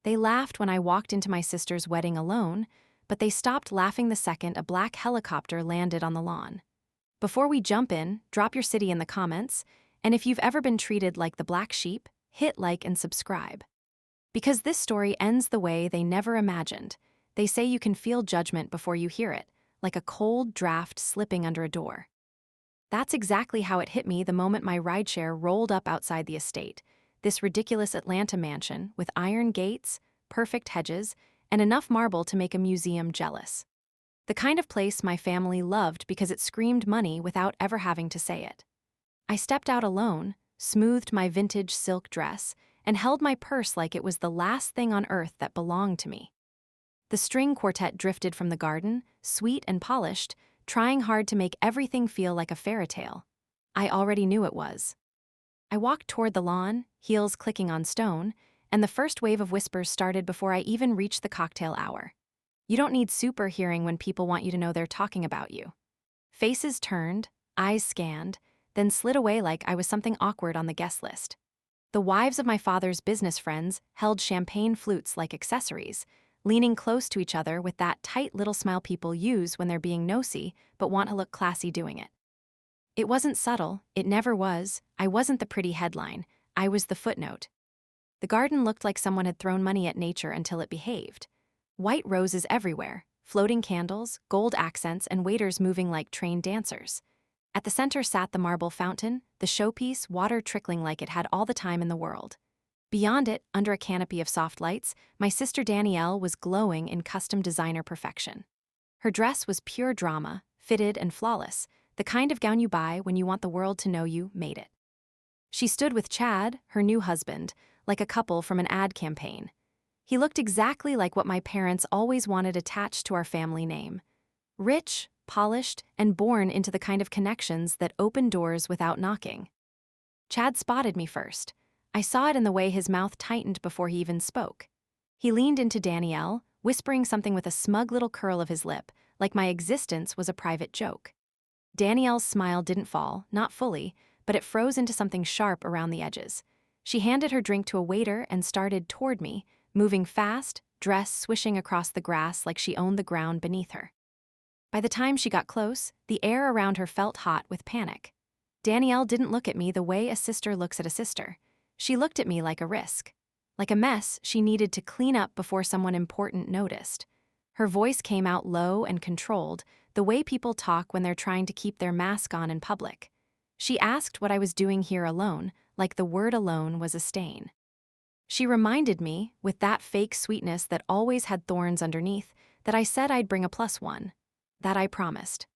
They laughed when I walked into my sister's wedding alone, but they stopped laughing the second a black helicopter landed on the lawn. Before we jump in, drop your city in the comments, and if you've ever been treated like the black sheep, hit like and subscribe. Because this story ends the way they never imagined. They say you can feel judgment before you hear it, like a cold draft slipping under a door. That's exactly how it hit me the moment my rideshare rolled up outside the estate, this ridiculous Atlanta mansion with iron gates, perfect hedges, and enough marble to make a museum jealous. The kind of place my family loved because it screamed money without ever having to say it. I stepped out alone, smoothed my vintage silk dress, and held my purse like it was the last thing on earth that belonged to me. The string quartet drifted from the garden, sweet and polished, trying hard to make everything feel like a fairy tale. I already knew it was. I walked toward the lawn, heels clicking on stone, and the first wave of whispers started before I even reached the cocktail hour. You don't need super hearing when people want you to know they're talking about you. Faces turned, eyes scanned, then slid away like I was something awkward on the guest list. The wives of my father's business friends held champagne flutes like accessories, leaning close to each other with that tight little smile people use when they're being nosy but want to look classy doing it. It wasn't subtle, it never was. I wasn't the pretty headline, I was the footnote. The garden looked like someone had thrown money at nature until it behaved. White roses everywhere, floating candles, gold accents, and waiters moving like trained dancers. At the center sat the marble fountain, the showpiece, water trickling like it had all the time in the world. Beyond it, under a canopy of soft lights, my sister Danielle was glowing in custom designer perfection. Her dress was pure drama, fitted and flawless, the kind of gown you buy when you want the world to know you made it. She stood with Chad, her new husband, like a couple from an ad campaign. He looked exactly like what my parents always wanted attached to our family name. Rich, polished, and born into the kind of connections that open doors without knocking. Chad spotted me first. I saw it in the way his mouth tightened before he even spoke. He leaned into Danielle, whispering something with a smug little curl of his lip, like my existence was a private joke. Danielle's smile didn't fall, not fully, but it froze into something sharp around the edges. She handed her drink to a waiter and started toward me, moving fast, dress swishing across the grass like she owned the ground beneath her. By the time she got close, the air around her felt hot with panic. Danielle didn't look at me the way a sister looks at a sister. She looked at me like a risk. Like a mess she needed to clean up before someone important noticed. Her voice came out low and controlled, the way people talk when they're trying to keep their mask on in public. She asked what I was doing here alone, like the word alone was a stain. She reminded me, with that fake sweetness that always had thorns underneath, that I said I'd bring a +1. That I promised.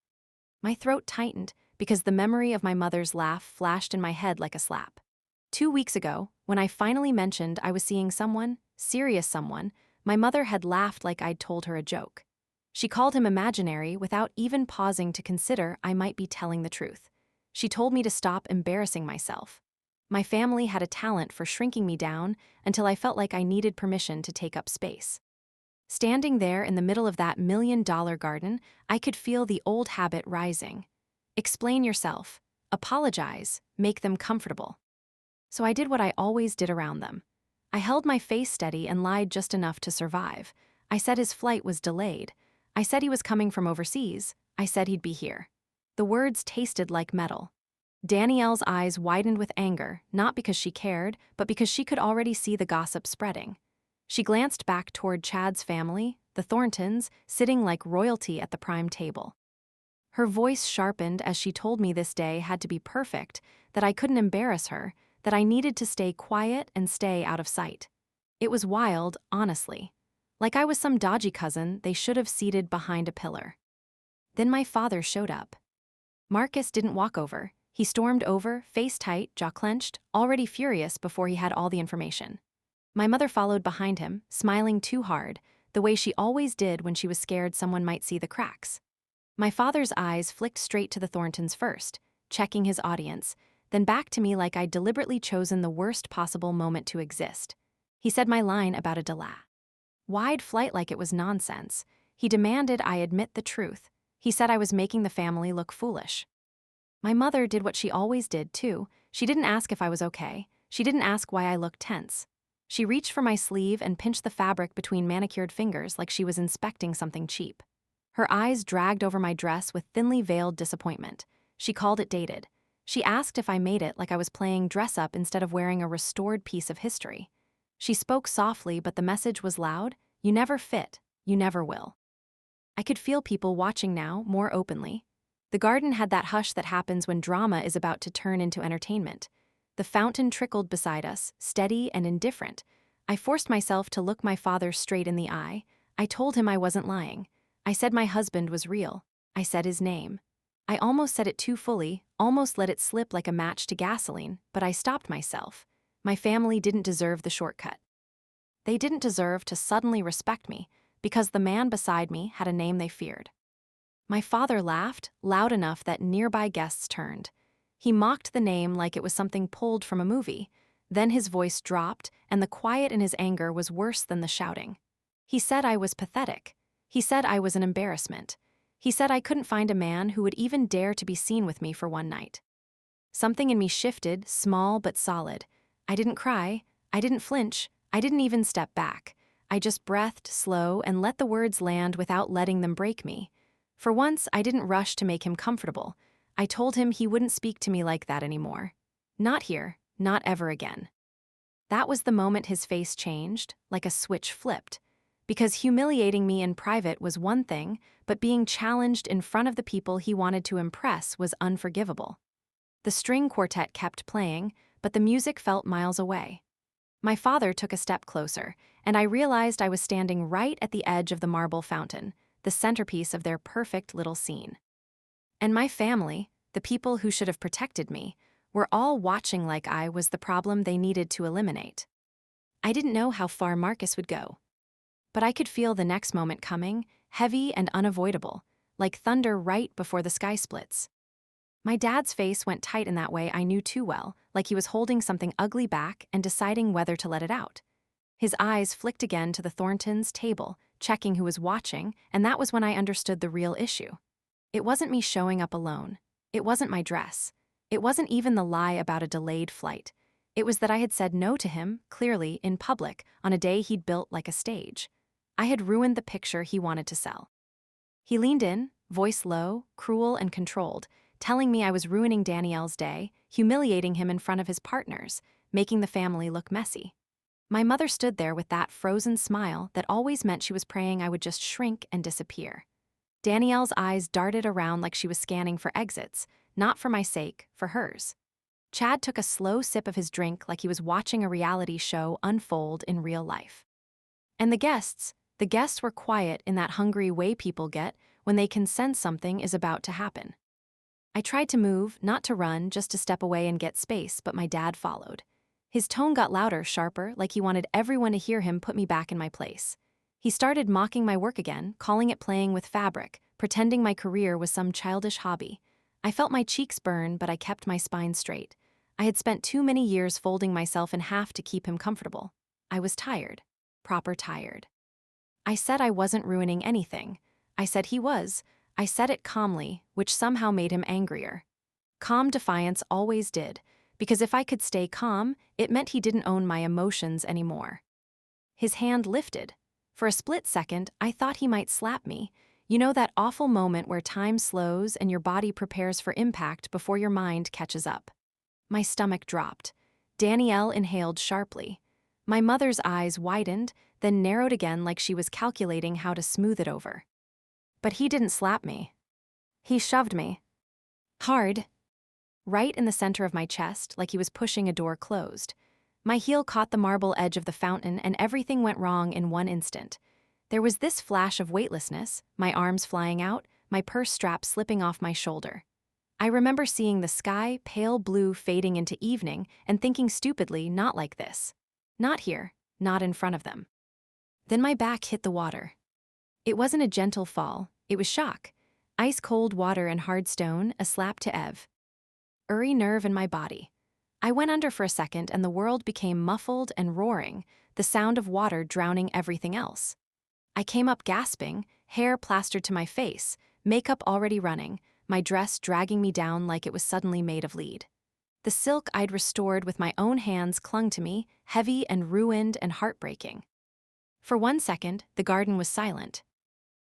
My throat tightened because the memory of my mother's laugh flashed in my head like a slap. 2 weeks ago, when I finally mentioned I was seeing someone, serious someone, my mother had laughed like I'd told her a joke. She called him imaginary without even pausing to consider I might be telling the truth. She told me to stop embarrassing myself. My family had a talent for shrinking me down until I felt like I needed permission to take up space. Standing there in the middle of that $1 million garden, I could feel the old habit rising. Explain yourself, apologize, make them comfortable. So I did what I always did around them. I held my face steady and lied just enough to survive. I said his flight was delayed. I said he was coming from overseas. I said he'd be here. The words tasted like metal. Danielle's eyes widened with anger, not because she cared, but because she could already see the gossip spreading. She glanced back toward Chad's family, the Thorntons, sitting like royalty at the prime table. Her voice sharpened as she told me this day had to be perfect, that I couldn't embarrass her, that I needed to stay quiet and stay out of sight. It was wild, honestly. Like I was some dodgy cousin they should have seated behind a pillar. Then my father showed up. Marcus didn't walk over. He stormed over, face tight, jaw clenched, already furious before he had all the information. My mother followed behind him, smiling too hard, the way she always did when she was scared someone might see the cracks. My father's eyes flicked straight to the Thorntons first, checking his audience, then back to me like I'd deliberately chosen the worst possible moment to exist. He said my line about a delay. Wide flight like it was nonsense. He demanded I admit the truth. He said I was making the family look foolish. My mother did what she always did, too. She didn't ask if I was okay. She didn't ask why I looked tense. She reached for my sleeve and pinched the fabric between manicured fingers like she was inspecting something cheap. Her eyes dragged over my dress with thinly veiled disappointment. She called it dated. She asked if I made it like I was playing dress-up instead of wearing a restored piece of history. She spoke softly, but the message was loud. You never fit. You never will. I could feel people watching now, more openly. The garden had that hush that happens when drama is about to turn into entertainment. The fountain trickled beside us, steady and indifferent. I forced myself to look my father straight in the eye. I told him I wasn't lying. I said my husband was real. I said his name. I almost said it too fully, almost let it slip like a match to gasoline, but I stopped myself. My family didn't deserve the shortcut. They didn't deserve to suddenly respect me, because the man beside me had a name they feared. My father laughed, loud enough that nearby guests turned. He mocked the name like it was something pulled from a movie. Then his voice dropped, and the quiet in his anger was worse than the shouting. He said I was pathetic. He said I was an embarrassment. He said I couldn't find a man who would even dare to be seen with me for one night. Something in me shifted, small but solid. I didn't cry. I didn't flinch. I didn't even step back. I just breathed slow and let the words land without letting them break me. For once, I didn't rush to make him comfortable. I told him he wouldn't speak to me like that anymore. Not here, not ever again. That was the moment his face changed, like a switch flipped. Because humiliating me in private was one thing, but being challenged in front of the people he wanted to impress was unforgivable. The string quartet kept playing, but the music felt miles away. My father took a step closer, and I realized I was standing right at the edge of the marble fountain, the centerpiece of their perfect little scene. And my family, the people who should have protected me, were all watching like I was the problem they needed to eliminate. I didn't know how far Marcus would go. But I could feel the next moment coming, heavy and unavoidable, like thunder right before the sky splits. My dad's face went tight in that way I knew too well, like he was holding something ugly back and deciding whether to let it out. His eyes flicked again to the Thorntons' table, checking who was watching, and that was when I understood the real issue. It wasn't me showing up alone. It wasn't my dress. It wasn't even the lie about a delayed flight. It was that I had said no to him, clearly, in public, on a day he'd built like a stage. I had ruined the picture he wanted to sell. He leaned in, voice low, cruel and controlled, telling me I was ruining Danielle's day, humiliating him in front of his partners, making the family look messy. My mother stood there with that frozen smile that always meant she was praying I would just shrink and disappear. Danielle's eyes darted around like she was scanning for exits, not for my sake, for hers. Chad took a slow sip of his drink like he was watching a reality show unfold in real life. And the guests were quiet in that hungry way people get when they can sense something is about to happen. I tried to move, not to run, just to step away and get space, but my dad followed. His tone got louder, sharper, like he wanted everyone to hear him put me back in my place. He started mocking my work again, calling it playing with fabric, pretending my career was some childish hobby. I felt my cheeks burn, but I kept my spine straight. I had spent too many years folding myself in half to keep him comfortable. I was tired. Proper tired. I said I wasn't ruining anything. I said he was. I said it calmly, which somehow made him angrier. Calm defiance always did, because if I could stay calm, it meant he didn't own my emotions anymore. His hand lifted. For a split second, I thought he might slap me. You know that awful moment where time slows and your body prepares for impact before your mind catches up. My stomach dropped. Danielle inhaled sharply. My mother's eyes widened, then narrowed again like she was calculating how to smooth it over. But he didn't slap me. He shoved me. Hard. Right in the center of my chest, like he was pushing a door closed. My heel caught the marble edge of the fountain and everything went wrong in one instant. There was this flash of weightlessness, my arms flying out, my purse strap slipping off my shoulder. I remember seeing the sky, pale blue, fading into evening and thinking stupidly, not like this. Not here, not in front of them. Then my back hit the water. It wasn't a gentle fall, it was shock. Ice-cold water and hard stone, a slap to Ev. Every nerve in my body. I went under for a second and the world became muffled and roaring, the sound of water drowning everything else. I came up gasping, hair plastered to my face, makeup already running, my dress dragging me down like it was suddenly made of lead. The silk I'd restored with my own hands clung to me, heavy and ruined and heartbreaking. For 1 second, the garden was silent.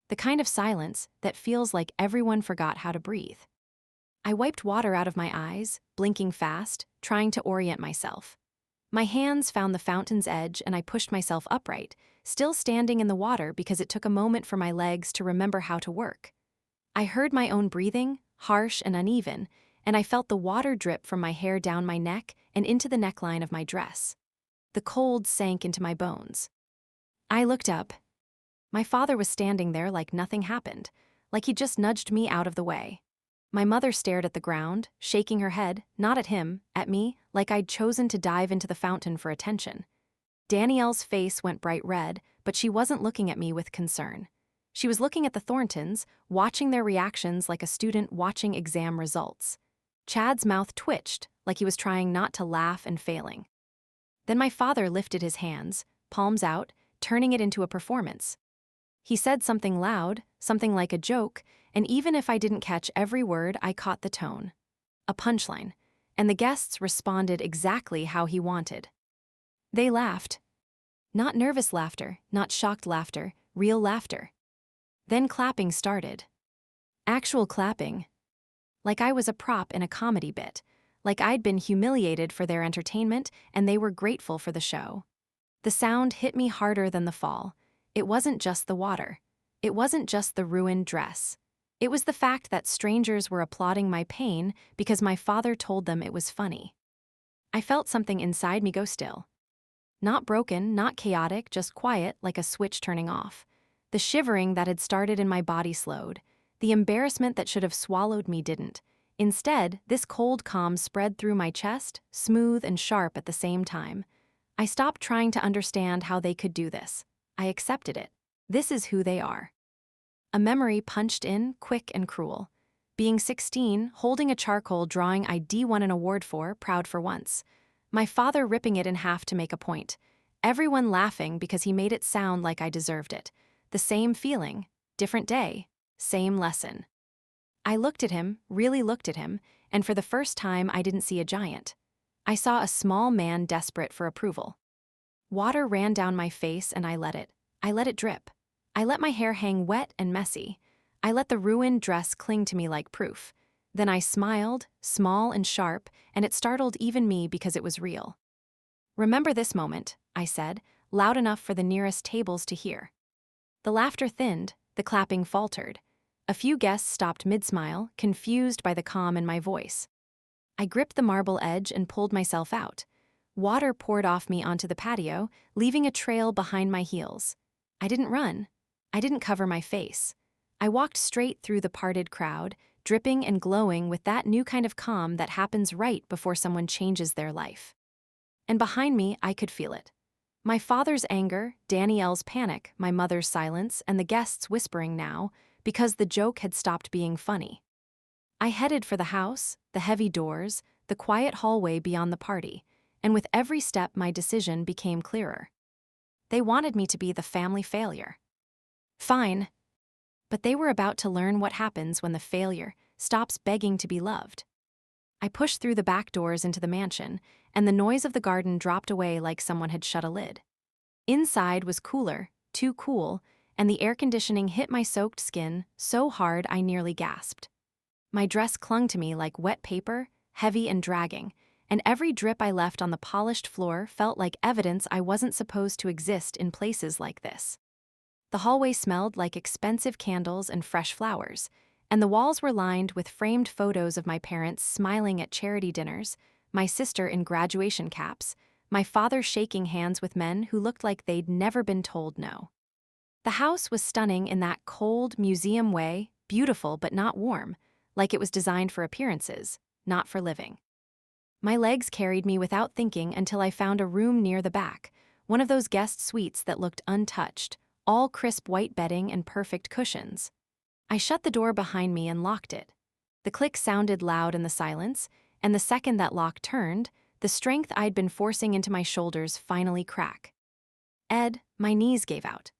The kind of silence that feels like everyone forgot how to breathe. I wiped water out of my eyes, blinking fast, trying to orient myself. My hands found the fountain's edge and I pushed myself upright, still standing in the water because it took a moment for my legs to remember how to work. I heard my own breathing, harsh and uneven, and I felt the water drip from my hair down my neck and into the neckline of my dress. The cold sank into my bones. I looked up. My father was standing there like nothing happened, like he just nudged me out of the way. My mother stared at the ground, shaking her head, not at him, at me, like I'd chosen to dive into the fountain for attention. Danielle's face went bright red, but she wasn't looking at me with concern. She was looking at the Thorntons, watching their reactions like a student watching exam results. Chad's mouth twitched, like he was trying not to laugh and failing. Then my father lifted his hands, palms out, turning it into a performance. He said something loud, something like a joke, and even if I didn't catch every word, I caught the tone. A punchline, and the guests responded exactly how he wanted. They laughed. Not nervous laughter, not shocked laughter, real laughter. Then clapping started. Actual clapping. Like I was a prop in a comedy bit, like I'd been humiliated for their entertainment and they were grateful for the show. The sound hit me harder than the fall. It wasn't just the water. It wasn't just the ruined dress. It was the fact that strangers were applauding my pain because my father told them it was funny. I felt something inside me go still. Not broken, not chaotic, just quiet, like a switch turning off. The shivering that had started in my body slowed. The embarrassment that should have swallowed me didn't. Instead, this cold calm spread through my chest, smooth and sharp at the same time. I stopped trying to understand how they could do this. I accepted it. This is who they are. A memory punched in, quick and cruel. Being 16, holding a charcoal drawing I'd won an award for, proud for once. My father ripping it in half to make a point. Everyone laughing because he made it sound like I deserved it. The same feeling, different day, same lesson. I looked at him, really looked at him, and for the first time I didn't see a giant. I saw a small man desperate for approval. Water ran down my face and I let it. I let it drip. I let my hair hang wet and messy. I let the ruined dress cling to me like proof. Then I smiled, small and sharp, and it startled even me because it was real. "Remember this moment," I said, loud enough for the nearest tables to hear. The laughter thinned, the clapping faltered. A few guests stopped mid-smile, confused by the calm in my voice. I gripped the marble edge and pulled myself out. Water poured off me onto the patio, leaving a trail behind my heels. I didn't run. I didn't cover my face. I walked straight through the parted crowd, dripping and glowing with that new kind of calm that happens right before someone changes their life. And behind me, I could feel it. My father's anger, Danielle's panic, my mother's silence, and the guests whispering now, because the joke had stopped being funny. I headed for the house, the heavy doors, the quiet hallway beyond the party, and with every step my decision became clearer. They wanted me to be the family failure. Fine. But they were about to learn what happens when the failure stops begging to be loved. I pushed through the back doors into the mansion, and the noise of the garden dropped away like someone had shut a lid. Inside was cooler, too cool, and the air conditioning hit my soaked skin so hard I nearly gasped. My dress clung to me like wet paper, heavy and dragging, and every drip I left on the polished floor felt like evidence I wasn't supposed to exist in places like this. The hallway smelled like expensive candles and fresh flowers, and the walls were lined with framed photos of my parents smiling at charity dinners, my sister in graduation caps, my father shaking hands with men who looked like they'd never been told no. The house was stunning in that cold, museum way, beautiful but not warm, like it was designed for appearances, not for living. My legs carried me without thinking until I found a room near the back, one of those guest suites that looked untouched, all crisp white bedding and perfect cushions. I shut the door behind me and locked it. The click sounded loud in the silence, and the second that lock turned, the strength I'd been forcing into my shoulders finally cracked. "Ed," my knees gave out.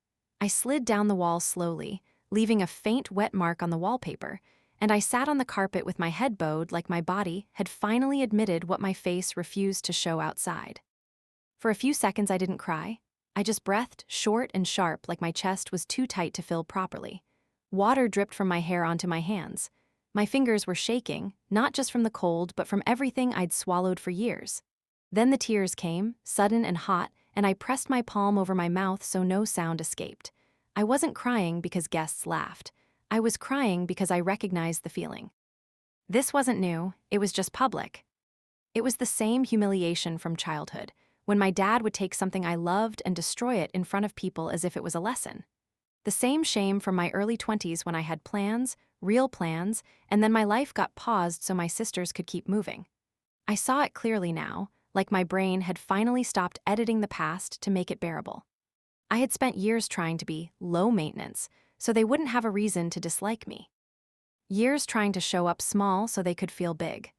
I slid down the wall slowly, leaving a faint wet mark on the wallpaper, and I sat on the carpet with my head bowed like my body had finally admitted what my face refused to show outside. For a few seconds I didn't cry. I just breathed, short and sharp like my chest was too tight to fill properly. Water dripped from my hair onto my hands. My fingers were shaking, not just from the cold but from everything I'd swallowed for years. Then the tears came, sudden and hot, and I pressed my palm over my mouth so no sound escaped. I wasn't crying because guests laughed. I was crying because I recognized the feeling. This wasn't new, it was just public. It was the same humiliation from childhood, when my dad would take something I loved and destroy it in front of people as if it was a lesson. The same shame from my early 20s when I had plans, real plans, and then my life got paused so my sisters could keep moving. I saw it clearly now, like my brain had finally stopped editing the past to make it bearable. I had spent years trying to be low maintenance, so they wouldn't have a reason to dislike me. Years trying to show up small so they could feel big.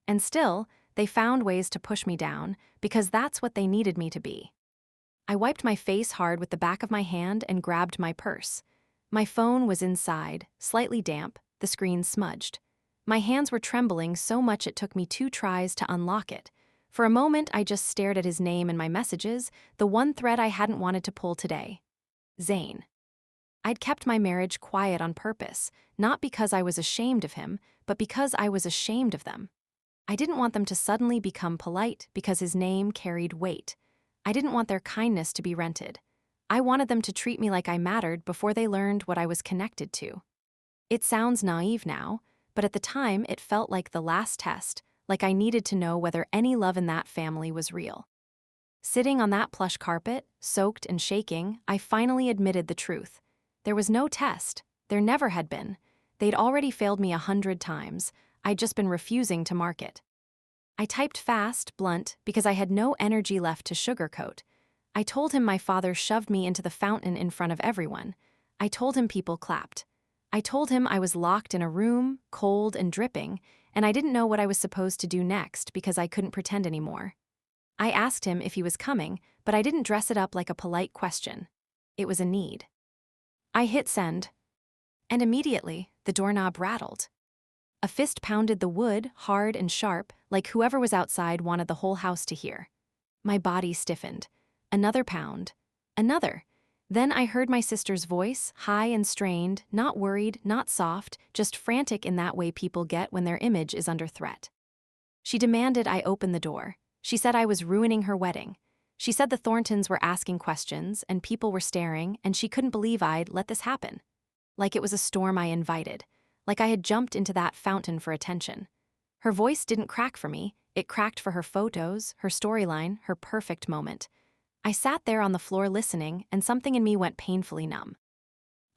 And still, they found ways to push me down because that's what they needed me to be. I wiped my face hard with the back of my hand and grabbed my purse. My phone was inside, slightly damp, the screen smudged. My hands were trembling so much it took me 2 tries to unlock it. For a moment, I just stared at his name in my messages, the one thread I hadn't wanted to pull today. Zane. I'd kept my marriage quiet on purpose, not because I was ashamed of him, but because I was ashamed of them. I didn't want them to suddenly become polite because his name carried weight. I didn't want their kindness to be rented. I wanted them to treat me like I mattered before they learned what I was connected to. It sounds naive now, but at the time it felt like the last test, like I needed to know whether any love in that family was real. Sitting on that plush carpet, soaked and shaking, I finally admitted the truth. There was no test. There never had been. They'd already failed me 100 times. I'd just been refusing to mark it. I typed fast, blunt, because I had no energy left to sugarcoat. I told him my father shoved me into the fountain in front of everyone. I told him people clapped. I told him I was locked in a room, cold and dripping, and I didn't know what I was supposed to do next because I couldn't pretend anymore. I asked him if he was coming, but I didn't dress it up like a polite question. It was a need. I hit send, and immediately, the doorknob rattled. A fist pounded the wood, hard and sharp, like whoever was outside wanted the whole house to hear. My body stiffened. Another pound. Another. Then I heard my sister's voice, high and strained, not worried, not soft, just frantic in that way people get when their image is under threat. She demanded I open the door. She said I was ruining her wedding. She said the Thorntons were asking questions and people were staring and she couldn't believe I'd let this happen. Like it was a storm I invited. Like I had jumped into that fountain for attention. Her voice didn't crack for me, it cracked for her photos, her storyline, her perfect moment. I sat there on the floor listening, and something in me went painfully numb.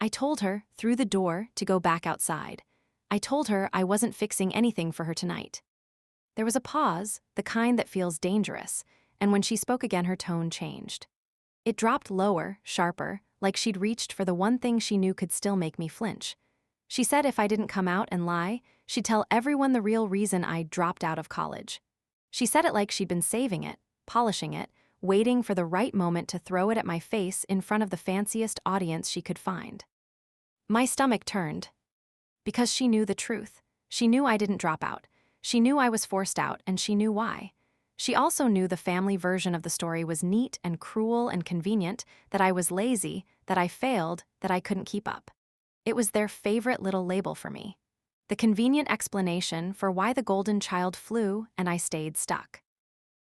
I told her, through the door, to go back outside. I told her I wasn't fixing anything for her tonight. There was a pause, the kind that feels dangerous, and when she spoke again her tone changed. It dropped lower, sharper, like she'd reached for the one thing she knew could still make me flinch. She said if I didn't come out and lie, she'd tell everyone the real reason I'd dropped out of college. She said it like she'd been saving it, polishing it, waiting for the right moment to throw it at my face in front of the fanciest audience she could find. My stomach turned. Because she knew the truth. She knew I didn't drop out. She knew I was forced out, and she knew why. She also knew the family version of the story was neat and cruel and convenient, that I was lazy, that I failed, that I couldn't keep up. It was their favorite little label for me. The convenient explanation for why the golden child flew and I stayed stuck.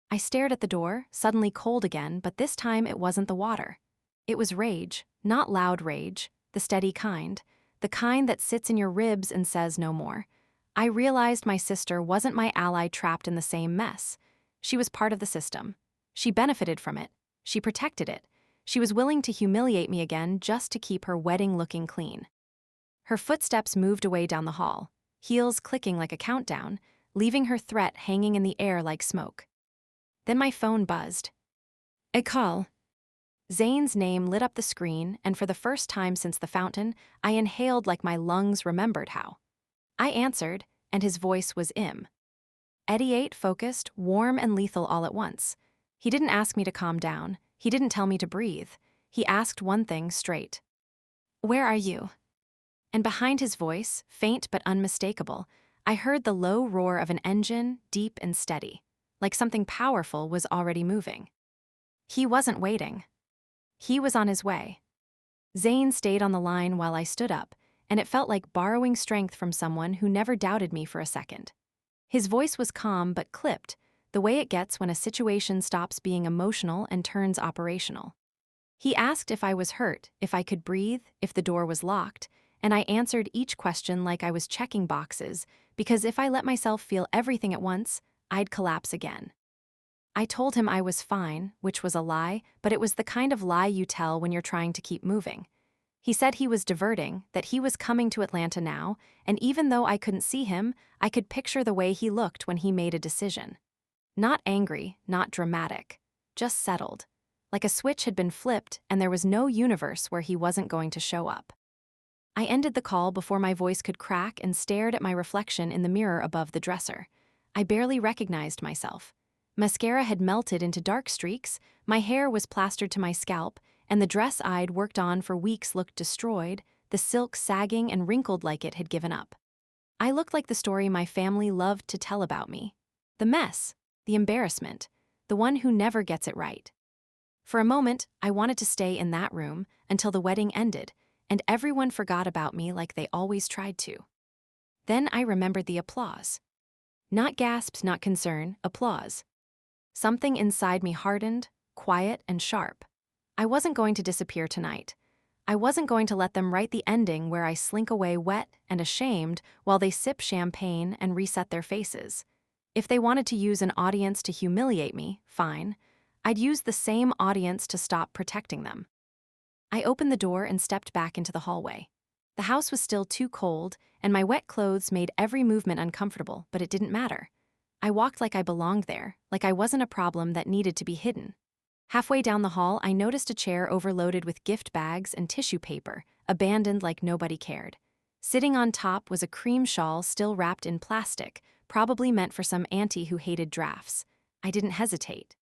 I stared at the door, suddenly cold again, but this time it wasn't the water. It was rage, not loud rage, the steady kind, the kind that sits in your ribs and says no more. I realized my sister wasn't my ally trapped in the same mess. She was part of the system. She benefited from it. She protected it. She was willing to humiliate me again just to keep her wedding looking clean. Her footsteps moved away down the hall, heels clicking like a countdown, leaving her threat hanging in the air like smoke. Then my phone buzzed. A call. Zane's name lit up the screen, and for the first time since the fountain, I inhaled like my lungs remembered how. I answered, and his voice was Eddie, focused, warm and lethal all at once. He didn't ask me to calm down. He didn't tell me to breathe. He asked one thing straight. Where are you? And behind his voice, faint but unmistakable, I heard the low roar of an engine, deep and steady, like something powerful was already moving. He wasn't waiting. He was on his way. Zane stayed on the line while I stood up, and it felt like borrowing strength from someone who never doubted me for a second. His voice was calm but clipped, the way it gets when a situation stops being emotional and turns operational. He asked if I was hurt, if I could breathe, if the door was locked, and I answered each question like I was checking boxes, because if I let myself feel everything at once, I'd collapse again. I told him I was fine, which was a lie, but it was the kind of lie you tell when you're trying to keep moving. He said he was diverting, that he was coming to Atlanta now, and even though I couldn't see him, I could picture the way he looked when he made a decision. Not angry, not dramatic, just settled. Like a switch had been flipped and there was no universe where he wasn't going to show up. I ended the call before my voice could crack and stared at my reflection in the mirror above the dresser. I barely recognized myself. Mascara had melted into dark streaks, my hair was plastered to my scalp, and the dress I'd worked on for weeks looked destroyed, the silk sagging and wrinkled like it had given up. I looked like the story my family loved to tell about me. The mess, the embarrassment, the one who never gets it right. For a moment, I wanted to stay in that room until the wedding ended, and everyone forgot about me like they always tried to. Then I remembered the applause. Not gasps, not concern, applause. Something inside me hardened, quiet and sharp. I wasn't going to disappear tonight. I wasn't going to let them write the ending where I slink away wet and ashamed while they sip champagne and reset their faces. If they wanted to use an audience to humiliate me, fine. I'd use the same audience to stop protecting them. I opened the door and stepped back into the hallway. The house was still too cold, and my wet clothes made every movement uncomfortable, but it didn't matter. I walked like I belonged there, like I wasn't a problem that needed to be hidden. Halfway down the hall, I noticed a chair overloaded with gift bags and tissue paper, abandoned like nobody cared. Sitting on top was a cream shawl still wrapped in plastic, probably meant for some auntie who hated drafts. I didn't hesitate.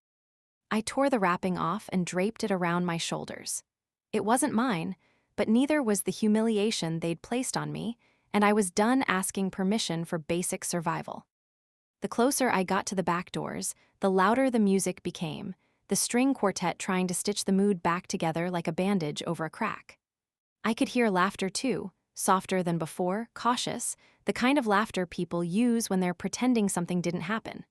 I tore the wrapping off and draped it around my shoulders. It wasn't mine, but neither was the humiliation they'd placed on me, and I was done asking permission for basic survival. The closer I got to the back doors, the louder the music became, the string quartet trying to stitch the mood back together like a bandage over a crack. I could hear laughter too, softer than before, cautious, the kind of laughter people use when they're pretending something didn't happen.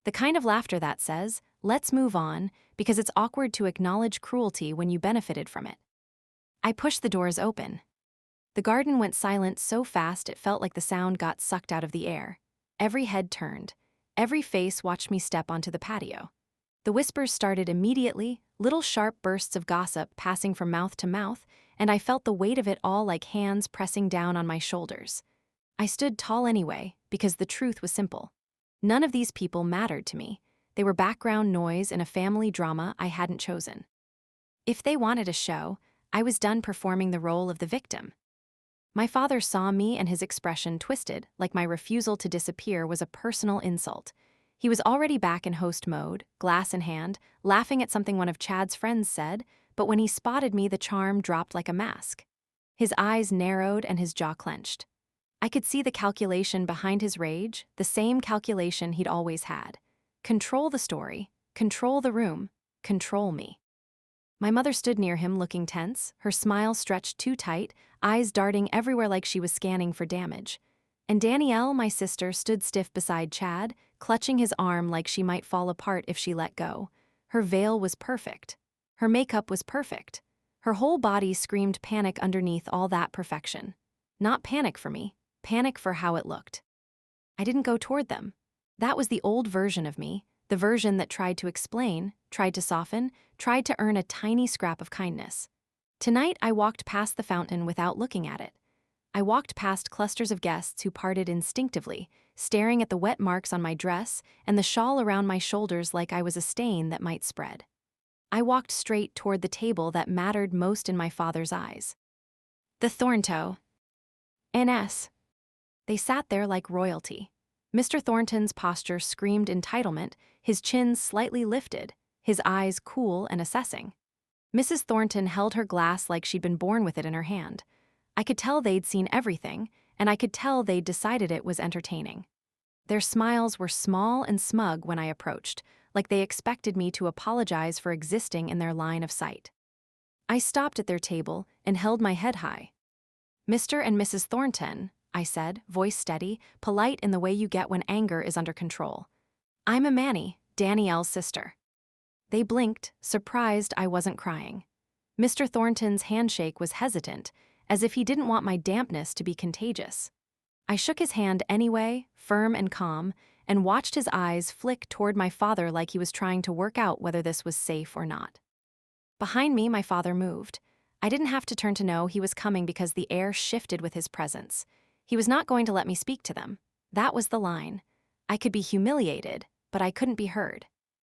The kind of laughter that says, let's move on, because it's awkward to acknowledge cruelty when you benefited from it. I pushed the doors open. The garden went silent so fast it felt like the sound got sucked out of the air. Every head turned. Every face watched me step onto the patio. The whispers started immediately, little sharp bursts of gossip passing from mouth to mouth, and I felt the weight of it all like hands pressing down on my shoulders. I stood tall anyway, because the truth was simple. None of these people mattered to me. They were background noise in a family drama I hadn't chosen. If they wanted a show, I was done performing the role of the victim. My father saw me and his expression twisted, like my refusal to disappear was a personal insult. He was already back in host mode, glass in hand, laughing at something one of Chad's friends said, but when he spotted me, the charm dropped like a mask. His eyes narrowed and his jaw clenched. I could see the calculation behind his rage, the same calculation he'd always had. Control the story, control the room, control me. My mother stood near him looking tense, her smile stretched too tight, eyes darting everywhere like she was scanning for damage. And Danielle, my sister, stood stiff beside Chad, clutching his arm like she might fall apart if she let go. Her veil was perfect. Her makeup was perfect. Her whole body screamed panic underneath all that perfection. Not panic for me, panic for how it looked. I didn't go toward them. That was the old version of me, the version that tried to explain, tried to soften, tried to earn a tiny scrap of kindness. Tonight, I walked past the fountain without looking at it. I walked past clusters of guests who parted instinctively, staring at the wet marks on my dress and the shawl around my shoulders like I was a stain that might spread. I walked straight toward the table that mattered most in my father's eyes. The Thornton. NS. They sat there like royalty. Mr. Thornton's posture screamed entitlement, his chin slightly lifted, his eyes cool and assessing. Mrs. Thornton held her glass like she'd been born with it in her hand. I could tell they'd seen everything, and I could tell they'd decided it was entertaining. Their smiles were small and smug when I approached, like they expected me to apologize for existing in their line of sight. I stopped at their table and held my head high. "Mr. and Mrs. Thornton," I said, voice steady, polite in the way you get when anger is under control. "I'm Immani, Danielle's sister." They blinked, surprised I wasn't crying. Mr. Thornton's handshake was hesitant, as if he didn't want my dampness to be contagious. I shook his hand anyway, firm and calm, and watched his eyes flick toward my father like he was trying to work out whether this was safe or not. Behind me, my father moved. I didn't have to turn to know he was coming because the air shifted with his presence. He was not going to let me speak to them. That was the line. I could be humiliated, but I couldn't be heard.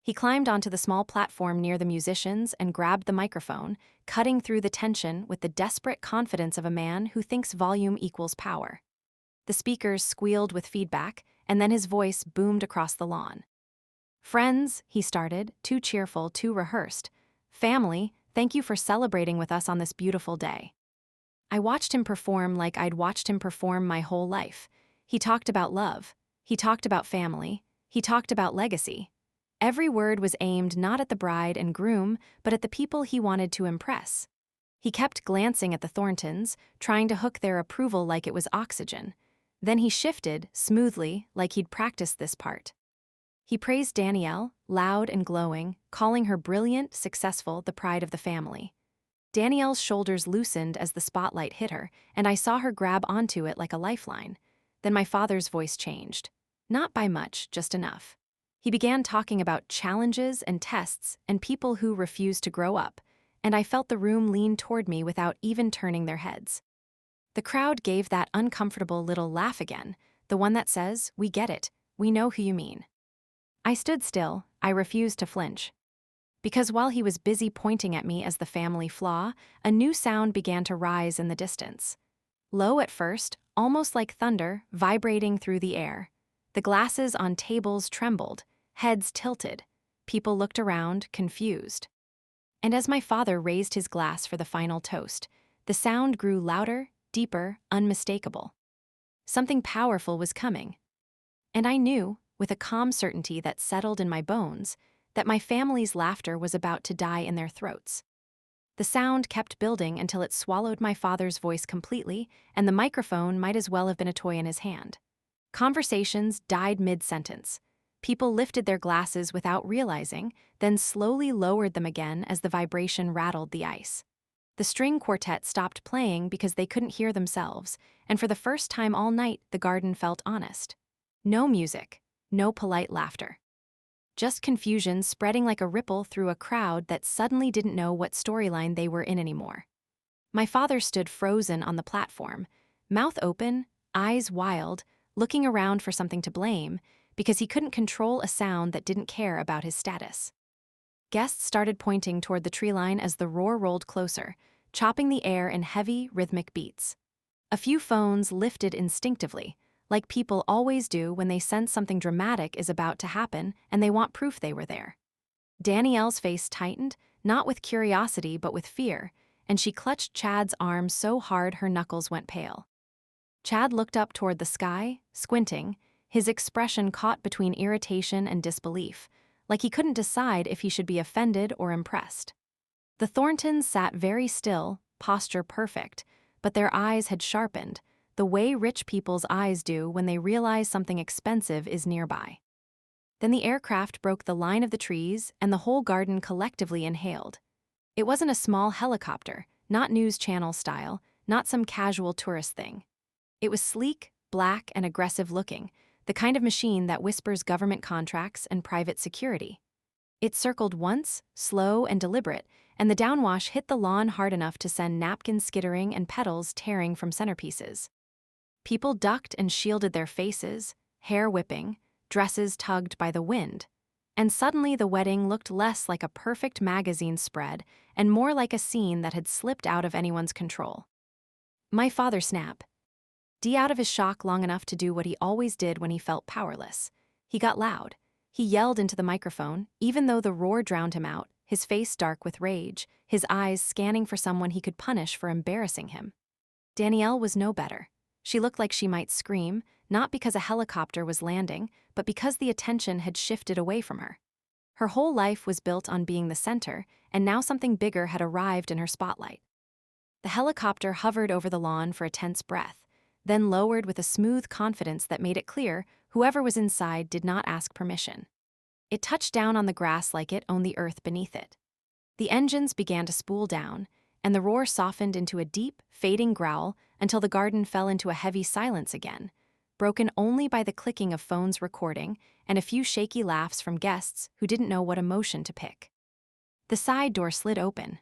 He climbed onto the small platform near the musicians and grabbed the microphone, cutting through the tension with the desperate confidence of a man who thinks volume equals power. The speakers squealed with feedback, and then his voice boomed across the lawn. "Friends," he started, too cheerful, too rehearsed. "Family, thank you for celebrating with us on this beautiful day." I watched him perform like I'd watched him perform my whole life. He talked about love. He talked about family. He talked about legacy. Every word was aimed not at the bride and groom, but at the people he wanted to impress. He kept glancing at the Thorntons, trying to hook their approval like it was oxygen. Then he shifted, smoothly, like he'd practiced this part. He praised Danielle, loud and glowing, calling her brilliant, successful, the pride of the family. Danielle's shoulders loosened as the spotlight hit her, and I saw her grab onto it like a lifeline. Then my father's voice changed. Not by much, just enough. He began talking about challenges and tests and people who refused to grow up, and I felt the room lean toward me without even turning their heads. The crowd gave that uncomfortable little laugh again, the one that says, "We get it, we know who you mean." I stood still, I refused to flinch. Because while he was busy pointing at me as the family flaw, a new sound began to rise in the distance. Low at first, almost like thunder, vibrating through the air. The glasses on tables trembled, heads tilted. People looked around, confused. And as my father raised his glass for the final toast, the sound grew louder, deeper, unmistakable. Something powerful was coming. And I knew, with a calm certainty that settled in my bones, that my family's laughter was about to die in their throats. The sound kept building until it swallowed my father's voice completely, and the microphone might as well have been a toy in his hand. Conversations died mid-sentence. People lifted their glasses without realizing, then slowly lowered them again as the vibration rattled the ice. The string quartet stopped playing because they couldn't hear themselves, and for the first time all night, the garden felt honest. No music, no polite laughter. Just confusion spreading like a ripple through a crowd that suddenly didn't know what storyline they were in anymore. My father stood frozen on the platform, mouth open, eyes wild, looking around for something to blame, because he couldn't control a sound that didn't care about his status. Guests started pointing toward the tree line as the roar rolled closer, chopping the air in heavy, rhythmic beats. A few phones lifted instinctively, like people always do when they sense something dramatic is about to happen and they want proof they were there. Danielle's face tightened, not with curiosity but with fear, and she clutched Chad's arm so hard her knuckles went pale. Chad looked up toward the sky, squinting, his expression caught between irritation and disbelief, like he couldn't decide if he should be offended or impressed. The Thorntons sat very still, posture perfect, but their eyes had sharpened, the way rich people's eyes do when they realize something expensive is nearby. Then the aircraft broke the line of the trees and the whole garden collectively inhaled. It wasn't a small helicopter, not news channel style, not some casual tourist thing. It was sleek, black, and aggressive-looking, the kind of machine that whispers government contracts and private security. It circled once, slow and deliberate, and the downwash hit the lawn hard enough to send napkins skittering and petals tearing from centerpieces. People ducked and shielded their faces, hair whipping, dresses tugged by the wind, and suddenly the wedding looked less like a perfect magazine spread and more like a scene that had slipped out of anyone's control. My father snapped. Out of his shock long enough to do what he always did when he felt powerless. He got loud. He yelled into the microphone, even though the roar drowned him out, his face dark with rage, his eyes scanning for someone he could punish for embarrassing him. Danielle was no better. She looked like she might scream, not because a helicopter was landing, but because the attention had shifted away from her. Her whole life was built on being the center, and now something bigger had arrived in her spotlight. The helicopter hovered over the lawn for a tense breath, then lowered with a smooth confidence that made it clear whoever was inside did not ask permission. It touched down on the grass like it owned the earth beneath it. The engines began to spool down, and the roar softened into a deep, fading growl until the garden fell into a heavy silence again, broken only by the clicking of phones recording and a few shaky laughs from guests who didn't know what emotion to pick. The side door slid open.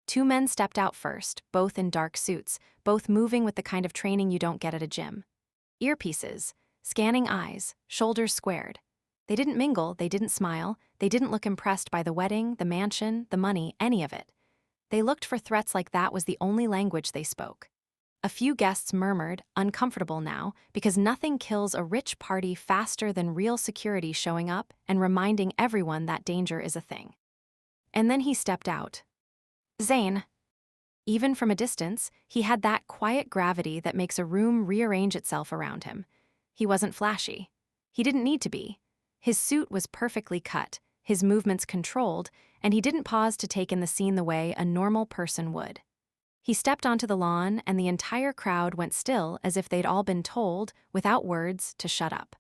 Two men stepped out first, both in dark suits, both moving with the kind of training you don't get at a gym. Earpieces, scanning eyes, shoulders squared. They didn't mingle, they didn't smile, they didn't look impressed by the wedding, the mansion, the money, any of it. They looked for threats like that was the only language they spoke. A few guests murmured, uncomfortable now, because nothing kills a rich party faster than real security showing up and reminding everyone that danger is a thing. And then he stepped out. Zayn. Even from a distance, he had that quiet gravity that makes a room rearrange itself around him. He wasn't flashy. He didn't need to be. His suit was perfectly cut, his movements controlled, and he didn't pause to take in the scene the way a normal person would. He stepped onto the lawn, and the entire crowd went still as if they'd all been told, without words, to shut up.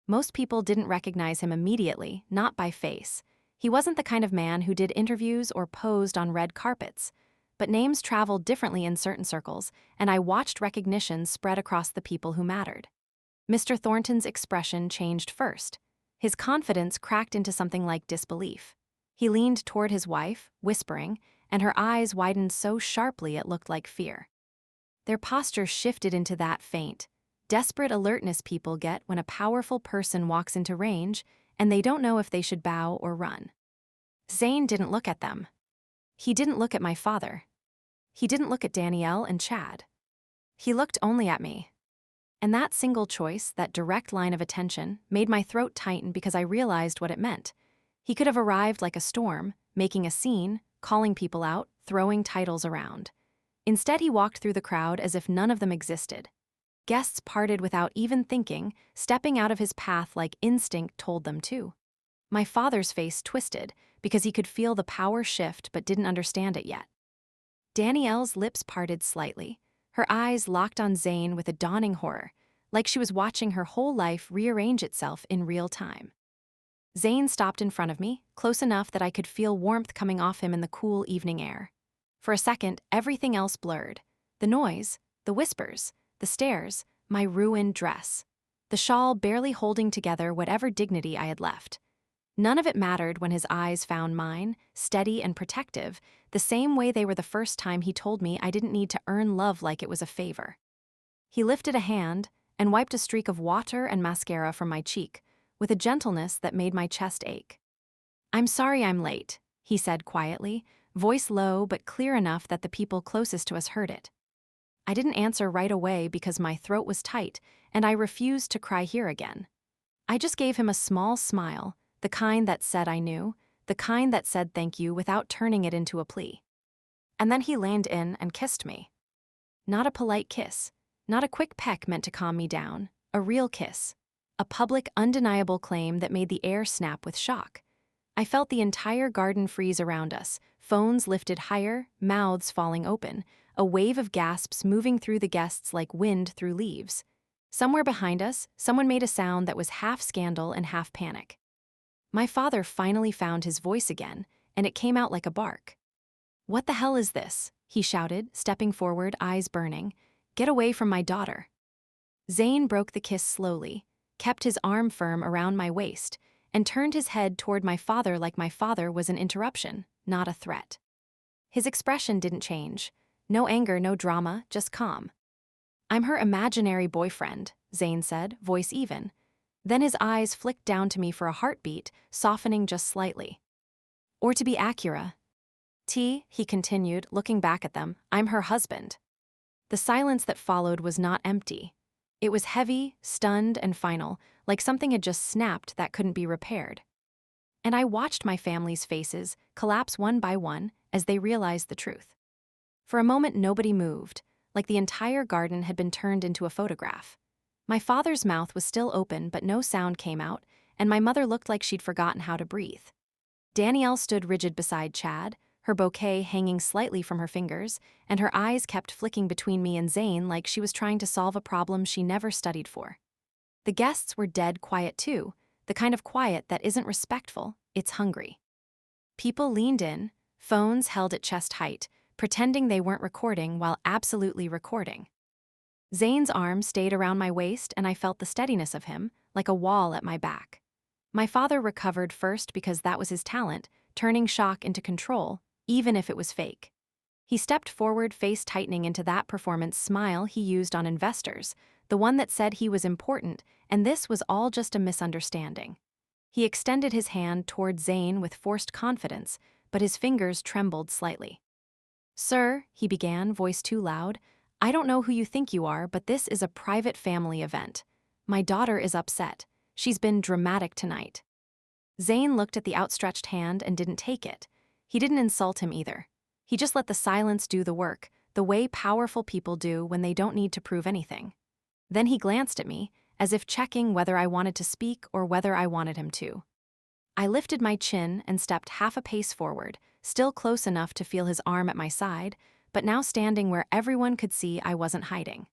Most people didn't recognize him immediately, not by face. He wasn't the kind of man who did interviews or posed on red carpets. But names traveled differently in certain circles, and I watched recognition spread across the people who mattered. Mr. Thornton's expression changed first. His confidence cracked into something like disbelief. He leaned toward his wife, whispering, and her eyes widened so sharply it looked like fear. Their posture shifted into that faint, desperate alertness people get when a powerful person walks into range and they don't know if they should bow or run. Zayn didn't look at them. He didn't look at my father. He didn't look at Danielle and Chad. He looked only at me. And that single choice, that direct line of attention, made my throat tighten because I realized what it meant. He could have arrived like a storm, making a scene, calling people out, throwing titles around. Instead, he walked through the crowd as if none of them existed. Guests parted without even thinking, stepping out of his path like instinct told them to. My father's face twisted because he could feel the power shift but didn't understand it yet. Danielle's lips parted slightly. Her eyes locked on Zayn with a dawning horror, like she was watching her whole life rearrange itself in real time. Zayn stopped in front of me, close enough that I could feel warmth coming off him in the cool evening air. For a second, everything else blurred. The noise, the whispers, the stares, my ruined dress. The shawl barely holding together whatever dignity I had left. None of it mattered when his eyes found mine, steady and protective, the same way they were the first time he told me I didn't need to earn love like it was a favor. He lifted a hand and wiped a streak of water and mascara from my cheek, with a gentleness that made my chest ache. "I'm sorry I'm late," he said quietly, voice low but clear enough that the people closest to us heard it. I didn't answer right away because my throat was tight and I refused to cry here again. I just gave him a small smile, the kind that said I knew, the kind that said thank you without turning it into a plea. And then he leaned in and kissed me. Not a polite kiss, not a quick peck meant to calm me down, a real kiss. A public, undeniable claim that made the air snap with shock. I felt the entire garden freeze around us, phones lifted higher, mouths falling open, a wave of gasps moving through the guests like wind through leaves. Somewhere behind us, someone made a sound that was half scandal and half panic. My father finally found his voice again, and it came out like a bark. "What the hell is this?" he shouted, stepping forward, eyes burning. "Get away from my daughter." Zayn broke the kiss slowly, kept his arm firm around my waist, and turned his head toward my father like my father was an interruption, not a threat. His expression didn't change. No anger, no drama, just calm. "I'm her imaginary boyfriend," Zayn said, voice even. Then his eyes flicked down to me for a heartbeat, softening just slightly. "Or to be accurate, he continued, looking back at them, "I'm her husband." The silence that followed was not empty. It was heavy, stunned, and final, like something had just snapped that couldn't be repaired. And I watched my family's faces collapse one by one as they realized the truth. For a moment, nobody moved, like the entire garden had been turned into a photograph. My father's mouth was still open, but no sound came out, and my mother looked like she'd forgotten how to breathe. Danielle stood rigid beside Chad, her bouquet hanging slightly from her fingers, and her eyes kept flicking between me and Zane like she was trying to solve a problem she never studied for. The guests were dead quiet too, the kind of quiet that isn't respectful, it's hungry. People leaned in, phones held at chest height, pretending they weren't recording while absolutely recording. Zane's arm stayed around my waist and I felt the steadiness of him, like a wall at my back. My father recovered first because that was his talent, turning shock into control, even if it was fake. He stepped forward, face tightening into that performance smile he used on investors, the one that said he was important, and this was all just a misunderstanding. He extended his hand toward Zane with forced confidence, but his fingers trembled slightly. "Sir," he began, voice too loud, "I don't know who you think you are, but this is a private family event. My daughter is upset. She's been dramatic tonight." Zane looked at the outstretched hand and didn't take it. He didn't insult him either. He just let the silence do the work, the way powerful people do when they don't need to prove anything. Then he glanced at me, as if checking whether I wanted to speak or whether I wanted him to. I lifted my chin and stepped half a pace forward, still close enough to feel his arm at my side, but now standing where everyone could see I wasn't hiding.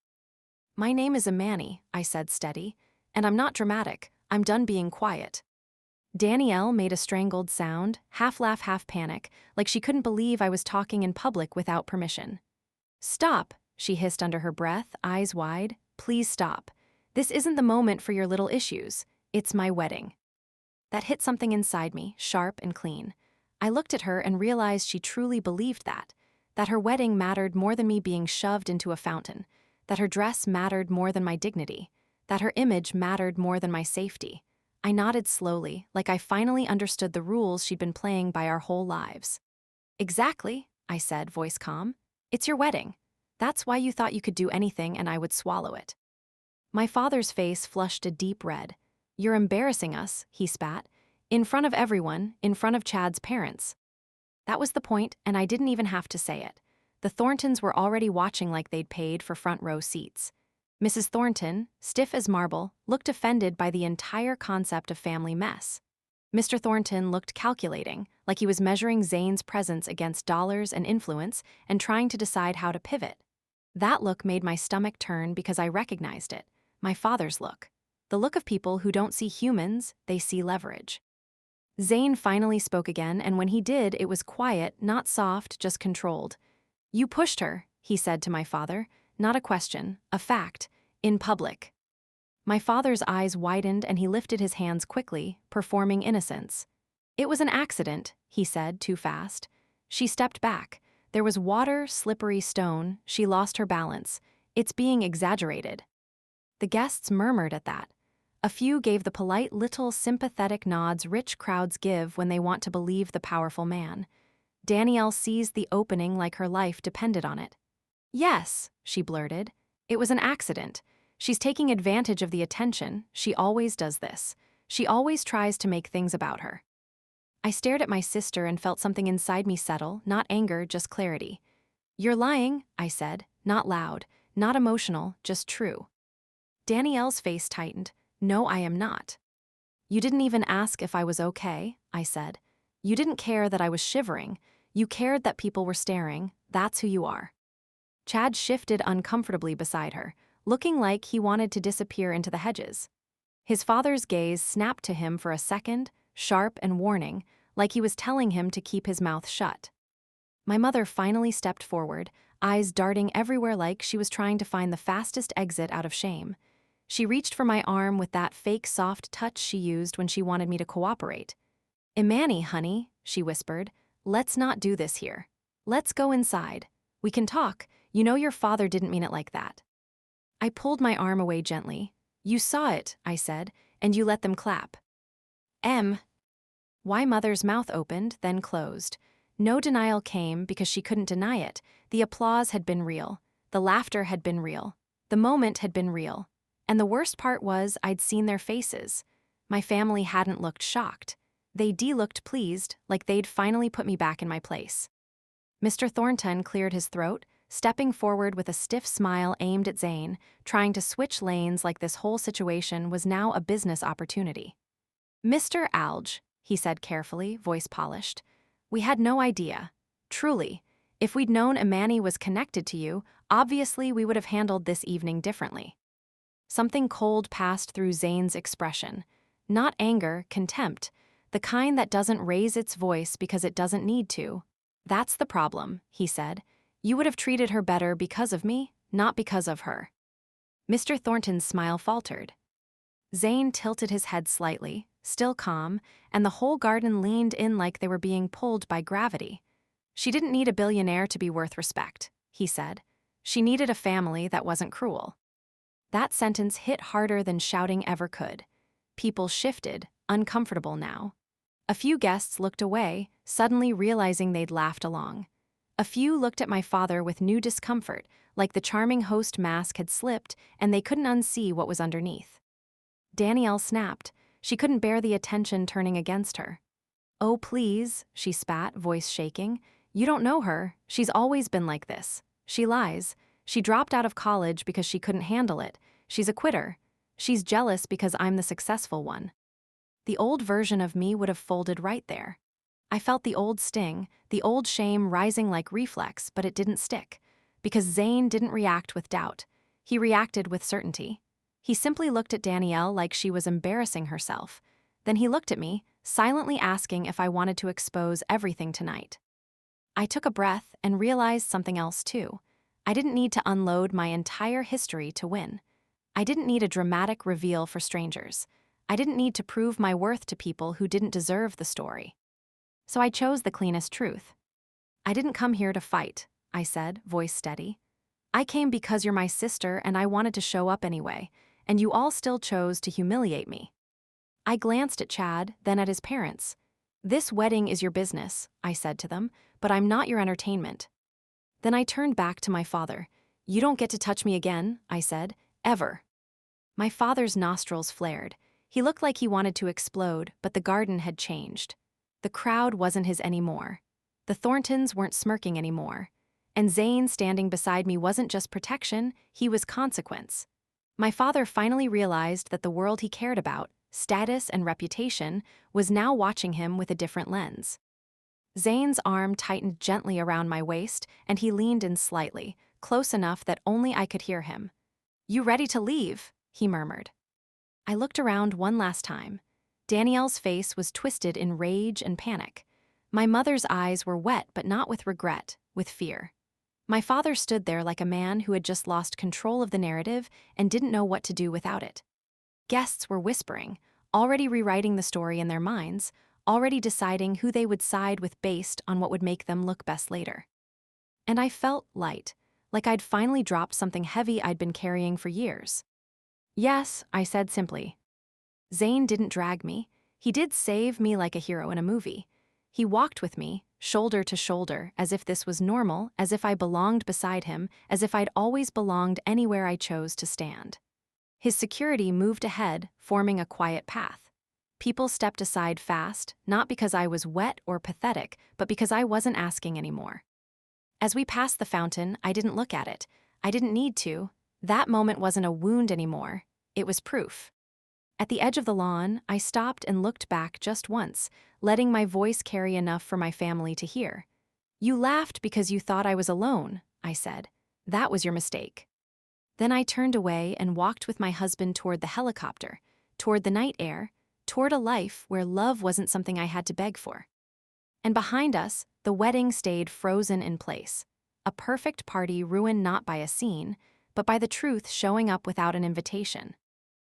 "My name is Immani," I said steady, "and I'm not dramatic, I'm done being quiet." Danielle made a strangled sound, half laugh, half panic, like she couldn't believe I was talking in public without permission. "Stop," she hissed under her breath, eyes wide. "Please stop. This isn't the moment for your little issues. It's my wedding." That hit something inside me, sharp and clean. I looked at her and realized she truly believed that her wedding mattered more than me being shoved into a fountain, that her dress mattered more than my dignity, that her image mattered more than my safety. I nodded slowly, like I finally understood the rules she'd been playing by our whole lives. "Exactly," I said, voice calm. "It's your wedding. That's why you thought you could do anything and I would swallow it." My father's face flushed a deep red. "You're embarrassing us," he spat. "In front of everyone, in front of Chad's parents." That was the point, and I didn't even have to say it. The Thorntons were already watching like they'd paid for front row seats. Mrs. Thornton, stiff as marble, looked offended by the entire concept of family mess. Mr. Thornton looked calculating, like he was measuring Zane's presence against dollars and influence and trying to decide how to pivot. That look made my stomach turn because I recognized it, my father's look. The look of people who don't see humans, they see leverage. Zane finally spoke again, and when he did, it was quiet, not soft, just controlled. "You pushed her," he said to my father. "Not a question, a fact, in public." My father's eyes widened and he lifted his hands quickly, performing innocence. "It was an accident," he said, too fast. "She stepped back. There was water, slippery stone, she lost her balance. It's being exaggerated." The guests murmured at that. A few gave the polite little sympathetic nods rich crowds give when they want to believe the powerful man. Danielle seized the opening like her life depended on it. "Yes," she blurted. "It was an accident. She's taking advantage of the attention. She always does this. She always tries to make things about her." I stared at my sister and felt something inside me settle, not anger, just clarity. "You're lying," I said, not loud, not emotional, just true. Danielle's face tightened. "No, I am not." "You didn't even ask if I was okay," I said. "You didn't care that I was shivering. You cared that people were staring. That's who you are." Chad shifted uncomfortably beside her, looking like he wanted to disappear into the hedges. His father's gaze snapped to him for a second, sharp and warning, like he was telling him to keep his mouth shut. My mother finally stepped forward, eyes darting everywhere like she was trying to find the fastest exit out of shame. She reached for my arm with that fake soft touch she used when she wanted me to cooperate. "Immani, honey," she whispered, "let's not do this here. Let's go inside. We can talk. You know your father didn't mean it like that." I pulled my arm away gently. "You saw it," I said, "and you let them clap." Why Mother's mouth opened, then closed. No denial came because she couldn't deny it. The applause had been real. The laughter had been real. The moment had been real. And the worst part was I'd seen their faces. My family hadn't looked shocked. They looked pleased, like they'd finally put me back in my place. Mr. Thornton cleared his throat, stepping forward with a stiff smile aimed at Zane, trying to switch lanes like this whole situation was now a business opportunity. "Mr. Alge," he said carefully, voice polished, "we had no idea. Truly. If we'd known Immani was connected to you, obviously we would have handled this evening differently." Something cold passed through Zane's expression. Not anger, contempt. The kind that doesn't raise its voice because it doesn't need to. "That's the problem," he said. "You would have treated her better because of me, not because of her." Mr. Thornton's smile faltered. Zane tilted his head slightly, still calm, and the whole garden leaned in like they were being pulled by gravity. "She didn't need a billionaire to be worth respect," he said. "She needed a family that wasn't cruel." That sentence hit harder than shouting ever could. People shifted, uncomfortable now. A few guests looked away, suddenly realizing they'd laughed along. A few looked at my father with new discomfort, like the charming host mask had slipped and they couldn't unsee what was underneath. Danielle snapped. She couldn't bear the attention turning against her. "Oh, please," she spat, voice shaking. "You don't know her. She's always been like this. She lies. She dropped out of college because she couldn't handle it. She's a quitter. She's jealous because I'm the successful one." The old version of me would have folded right there. I felt the old sting, the old shame rising like reflex, but it didn't stick. Because Zane didn't react with doubt. He reacted with certainty. He simply looked at Danielle like she was embarrassing herself. Then he looked at me, silently asking if I wanted to expose everything tonight. I took a breath and realized something else too. I didn't need to unload my entire history to win. I didn't need a dramatic reveal for strangers. I didn't need to prove my worth to people who didn't deserve the story. So I chose the cleanest truth. "I didn't come here to fight," I said, voice steady. "I came because you're my sister and I wanted to show up anyway, and you all still chose to humiliate me." I glanced at Chad, then at his parents. "This wedding is your business," I said to them, "but I'm not your entertainment." Then I turned back to my father. "You don't get to touch me again," I said, "ever." My father's nostrils flared. He looked like he wanted to explode, but the garden had changed. The crowd wasn't his anymore. The Thorntons weren't smirking anymore. And Zane standing beside me wasn't just protection, he was consequence. My father finally realized that the world he cared about, status and reputation, was now watching him with a different lens. Zane's arm tightened gently around my waist, and he leaned in slightly, close enough that only I could hear him. "You ready to leave?" he murmured. I looked around one last time. Danielle's face was twisted in rage and panic. My mother's eyes were wet but not with regret, with fear. My father stood there like a man who had just lost control of the narrative and didn't know what to do without it. Guests were whispering, already rewriting the story in their minds, already deciding who they would side with based on what would make them look best later. And I felt light, like I'd finally dropped something heavy I'd been carrying for years. "Yes," I said simply. Zane didn't drag me. He did save me like a hero in a movie. He walked with me, shoulder to shoulder, as if this was normal, as if I belonged beside him, as if I'd always belonged anywhere I chose to stand. His security moved ahead, forming a quiet path. People stepped aside fast, not because I was wet or pathetic, but because I wasn't asking anymore. As we passed the fountain, I didn't look at it. I didn't need to. That moment wasn't a wound anymore. It was proof. At the edge of the lawn, I stopped and looked back just once, letting my voice carry enough for my family to hear. "You laughed because you thought I was alone," I said. "That was your mistake." Then I turned away and walked with my husband toward the helicopter, toward the night air, toward a life where love wasn't something I had to beg for. And behind us, the wedding stayed frozen in place. A perfect party ruined not by a scene, but by the truth showing up without an invitation.